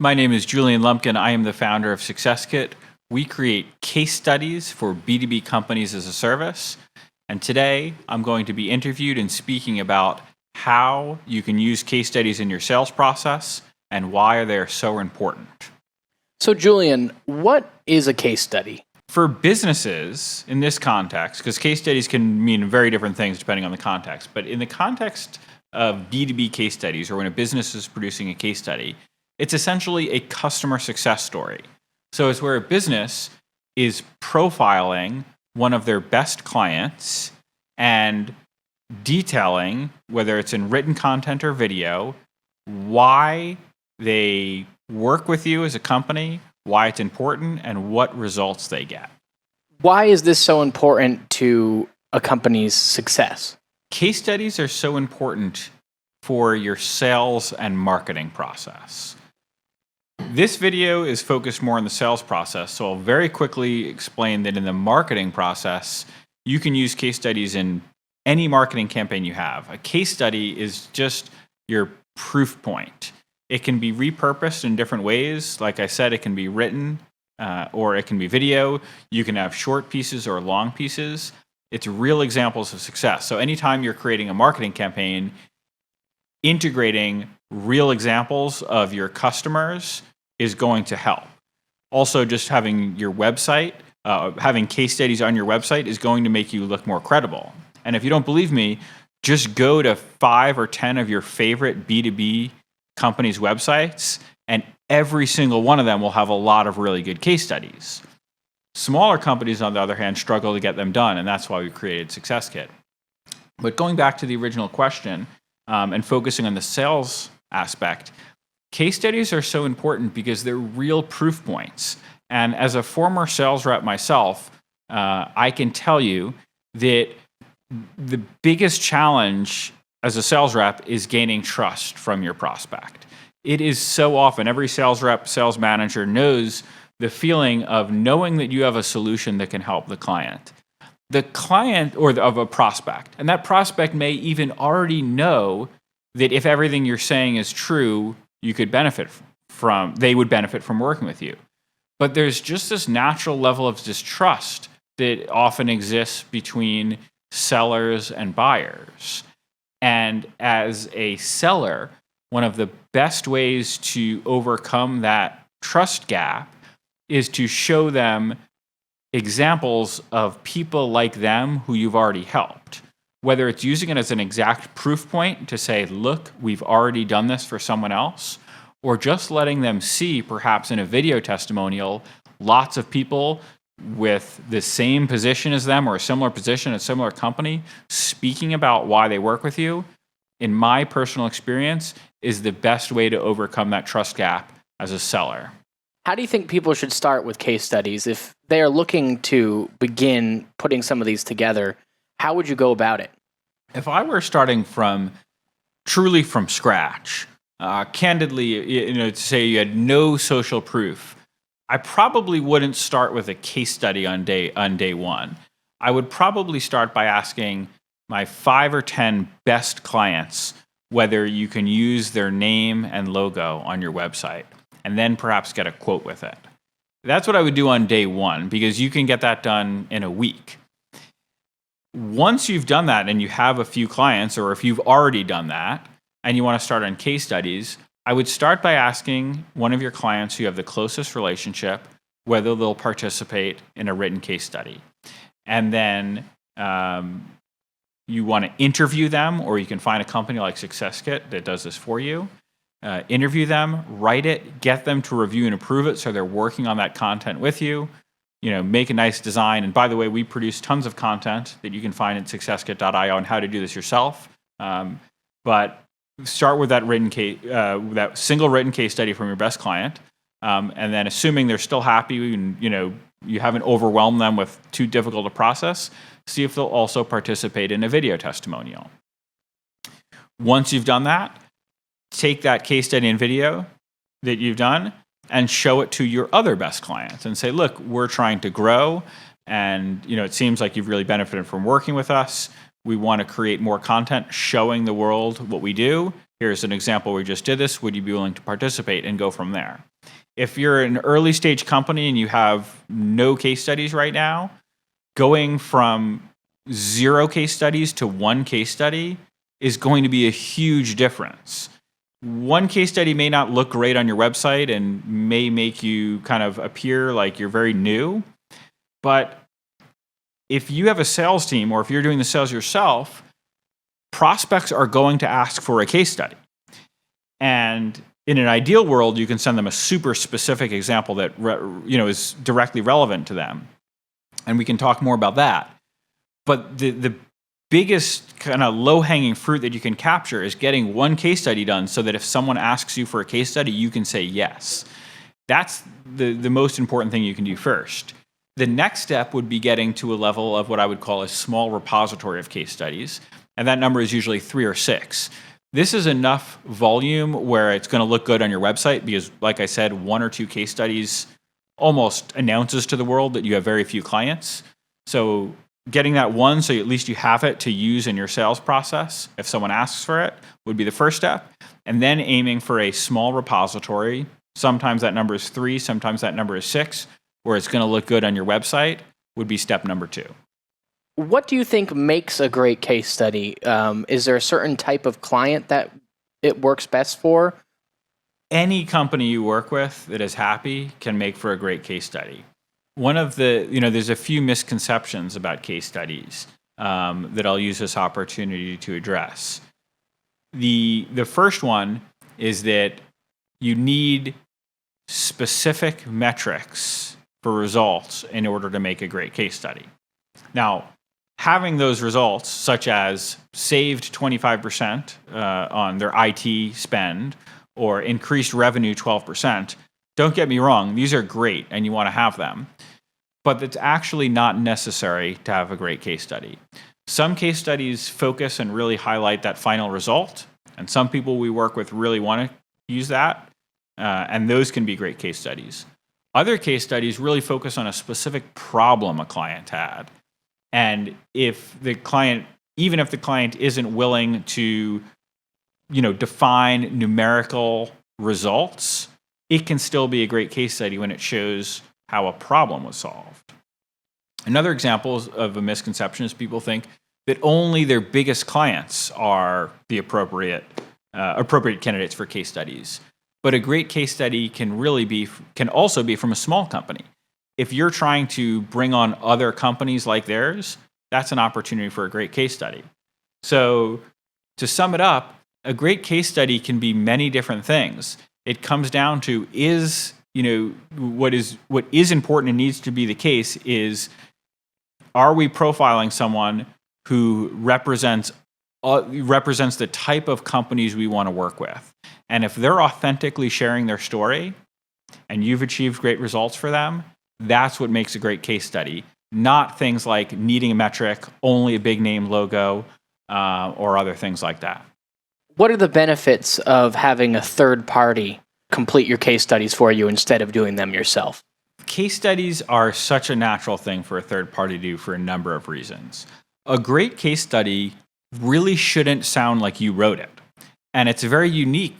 My name is Julian Lumpkin. I am the founder of SuccessKit. We create case studies for B2B companies as a service. And today I'm going to be interviewed and speaking about how you can use case studies in your sales process and why they are so important. So Julian, what is a case study? For businesses in this context, because case studies can mean very different things depending on the context, but in the context of B2B case studies, or when a business is producing a case study, it's essentially a customer success story. So it's where a business is profiling one of their best clients and detailing, whether it's in written content or video, why they work with you as a company, why it's important, and what results they get. Why is this so important to a company's success? Case studies are so important for your sales and marketing process. This video is focused more on the sales process, so I'll very quickly explain that in the marketing process, you can use case studies in any marketing campaign you have. A case study is just your proof point. It can be repurposed in different ways. Like I said, it can be written or it can be video. You can have short pieces or long pieces. It's real examples of success. So anytime you're creating a marketing campaign, integrating real examples of your customers is going to help. Also, just having your website, having case studies on your website is going to make you look more credible. And if you don't believe me, just go to 5 or 10 of your favorite B2B companies' websites, and every single one of them will have a lot of really good case studies. Smaller companies, on the other hand, struggle to get them done, and that's why we created SuccessKit. But going back to the original question and focusing on the sales aspect, case studies are so important because they're real proof points. And as a former sales rep myself, I can tell you that the biggest challenge as a sales rep is gaining trust from your prospect. It is so often, every sales rep, sales manager knows the feeling of knowing that you have a solution that can help the client. The client of a prospect, and that prospect may even already know that if everything you're saying is true, you could benefit from, they would benefit from working with you. But there's just this natural level of distrust that often exists between sellers and buyers. And as a seller, one of the best ways to overcome that trust gap is to show them examples of people like them who you've already helped. Whether it's using it as an exact proof point to say, look, we've already done this for someone else, or just letting them see, perhaps in a video testimonial, lots of people with the same position as them or a similar position, a similar company, speaking about why they work with you, in my personal experience, is the best way to overcome that trust gap as a seller. How do you think people should start with case studies? If they are looking to begin putting some of these together, how would you go about it? If I were starting truly from scratch, candidly, to say you had no social proof, I probably wouldn't start with a case study on day one. I would probably start by asking my 5 or 10 best clients whether you can use their name and logo on your website, and then perhaps get a quote with it. That's what I would do on day one, because you can get that done in a week. Once you've done that and you have a few clients, or if you've already done that and you want to start on case studies, I would start by asking one of your clients who you have the closest relationship whether they'll participate in a written case study. And then you want to interview them, or you can find a company like SuccessKit that does this for you. Interview them, write it, get them to review and approve it so they're working on that content with you. Make a nice design. And by the way, we produce tons of content that you can find at successkit.io on how to do this yourself. But start with that that single written case study from your best client, and then assuming they're still happy and you haven't overwhelmed them with too difficult a process, see if they'll also participate in a video testimonial. Once you've done that, take that case study and video that you've done and show it to your other best clients and say, look, we're trying to grow, and it seems like you've really benefited from working with us. We want to create more content showing the world what we do. Here's an example where we just did this. Would you be willing to participate, and go from there? If you're an early stage company and you have no case studies right now, going from 0 case studies to 1 case study is going to be a huge difference. 1 case study may not look great on your website and may make you kind of appear like you're very new, but if you have a sales team, or if you're doing the sales yourself, prospects are going to ask for a case study. And in an ideal world, you can send them a super specific example that is directly relevant to them. And we can talk more about that. But the biggest kind of low-hanging fruit that you can capture is getting 1 case study done, so that if someone asks you for a case study, you can say yes. That's the most important thing you can do first. The next step would be getting to a level of what I would call a small repository of case studies. And that number is usually 3 or 6. This is enough volume where it's going to look good on your website, because, like I said, 1 or 2 case studies almost announces to the world that you have very few clients. So getting that 1, so at least you have it to use in your sales process if someone asks for it, would be the first step. And then aiming for a small repository. Sometimes that number is 3, sometimes that number is 6, where it's going to look good on your website, would be step number 2. What do you think makes a great case study? Is there a certain type of client that it works best for? Any company you work with that is happy can make for a great case study. One of the, there's a few misconceptions about case studies that I'll use this opportunity to address. The first one is that you need specific metrics for results in order to make a great case study. Now, having those results, such as saved 25% on their IT spend or increased revenue 12%, don't get me wrong, these are great and you want to have them. But it's actually not necessary to have a great case study. Some case studies focus and really highlight that final result, and some people we work with really want to use that, and those can be great case studies. Other case studies really focus on a specific problem a client had. And if the client, even if the client isn't willing to, define numerical results, it can still be a great case study when it shows how a problem was solved. Another example of a misconception is people think that only their biggest clients are the appropriate candidates for case studies. But a great case study can also be from a small company. If you're trying to bring on other companies like theirs, that's an opportunity for a great case study. So to sum it up, a great case study can be many different things. It comes down to what is important and needs to be the case is, are we profiling someone who represents the type of companies we want to work with? And if they're authentically sharing their story and you've achieved great results for them, that's what makes a great case study, not things like needing a metric, only a big name logo, or other things like that. What are the benefits of having a third party complete your case studies for you instead of doing them yourself? Case studies are such a natural thing for a third party to do for a number of reasons. A great case study really shouldn't sound like you wrote it. And it's very unique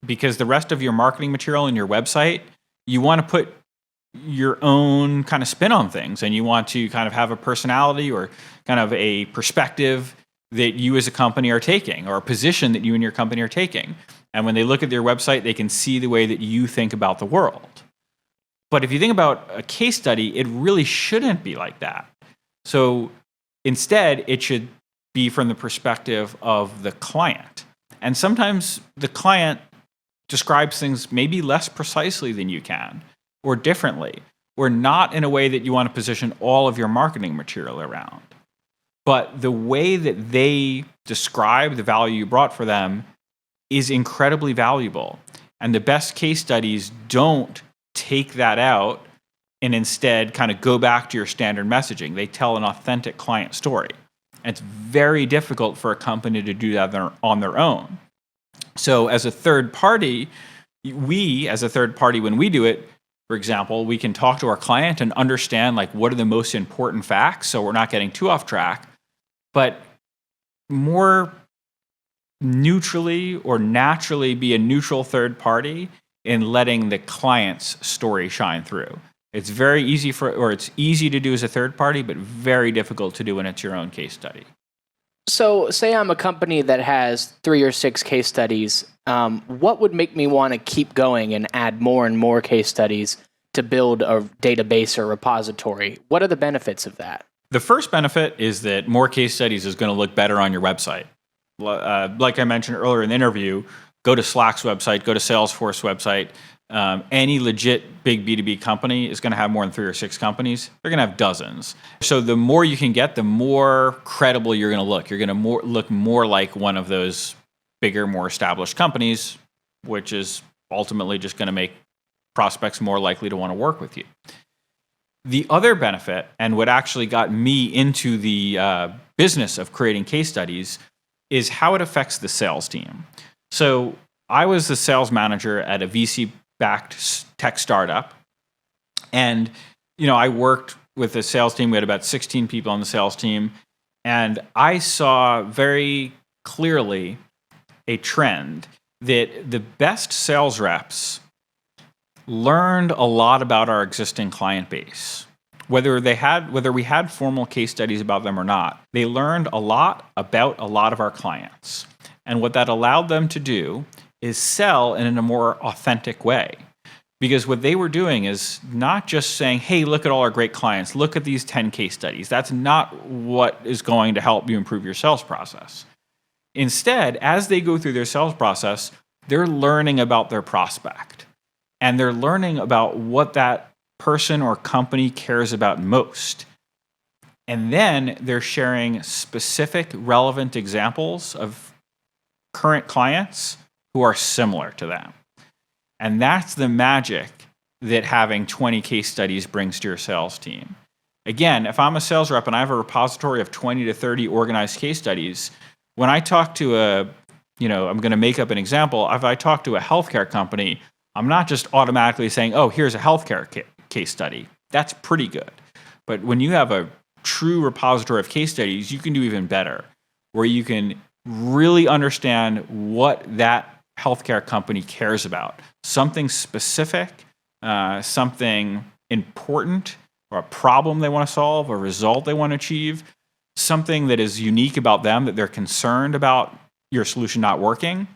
because the rest of your marketing material and your website, you want to put your own kind of spin on things, and you want to kind of have a personality or kind of a perspective that you as a company are taking, or a position that you and your company are taking. And when they look at your website, they can see the way that you think about the world. But if you think about a case study, it really shouldn't be like that. So instead, it should be from the perspective of the client. And sometimes the client describes things maybe less precisely than you can, or differently, or not in a way that you want to position all of your marketing material around. But the way that they describe the value you brought for them is incredibly valuable. And the best case studies don't take that out and instead kind of go back to your standard messaging. They tell an authentic client story. And it's very difficult for a company to do that on their own. So as a third party, when we do it, for example, we can talk to our client and understand what are the most important facts, so we're not getting too off track. But more neutrally or naturally be a neutral third party in letting the client's story shine through. It's very easy it's easy to do as a third party, but very difficult to do when it's your own case study. So, say I'm a company that has 3 or 6 case studies. What would make me want to keep going and add more and more case studies to build a database or repository? What are the benefits of that? The first benefit is that more case studies is going to look better on your website. Like I mentioned earlier in the interview, go to Slack's website, go to Salesforce website. Any legit big B2B company is going to have more than 3 or 6 companies. They're going to have dozens. So the more you can get, the more credible you're going to look. You're going to look more like one of those bigger, more established companies, which is ultimately just going to make prospects more likely to want to work with you. The other benefit, and what actually got me into the business of creating case studies, is how it affects the sales team. So I was the sales manager at a VC-backed tech startup, and I worked with the sales team. We had about 16 people on the sales team, and I saw very clearly a trend that the best sales reps learned a lot about our existing client base. Whether we had formal case studies about them or not, they learned a lot about a lot of our clients. And what that allowed them to do is sell in a more authentic way. Because what they were doing is not just saying, hey, look at all our great clients, look at these 10 case studies. That's not what is going to help you improve your sales process. Instead, as they go through their sales process, they're learning about their prospect. And they're learning about what that person or company cares about most. And then they're sharing specific relevant examples of current clients who are similar to them. And that's the magic that having 20 case studies brings to your sales team. Again, if I'm a sales rep and I have a repository of 20 to 30 organized case studies, when I talk to I'm going to make up an example. If I talk to a healthcare company, I'm not just automatically saying, oh, here's a healthcare case study. That's pretty good. But when you have a true repository of case studies, you can do even better, where you can really understand what that healthcare company cares about. Something specific, something important, or a problem they want to solve, a result they want to achieve, something that is unique about them, that they're concerned about your solution not working.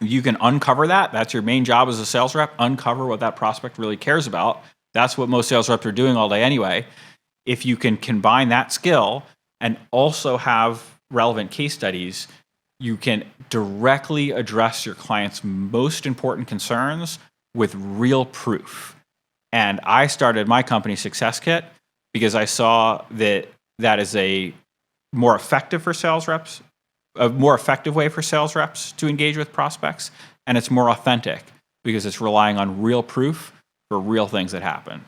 You can uncover that. That's your main job as a sales rep, uncover what that prospect really cares about. That's what most sales reps are doing all day anyway. If you can combine that skill and also have relevant case studies, you can directly address your client's most important concerns with real proof. And I started my company, Success Kit, because I saw that is a more effective way for sales reps to engage with prospects, and it's more authentic because it's relying on real proof for real things that happened.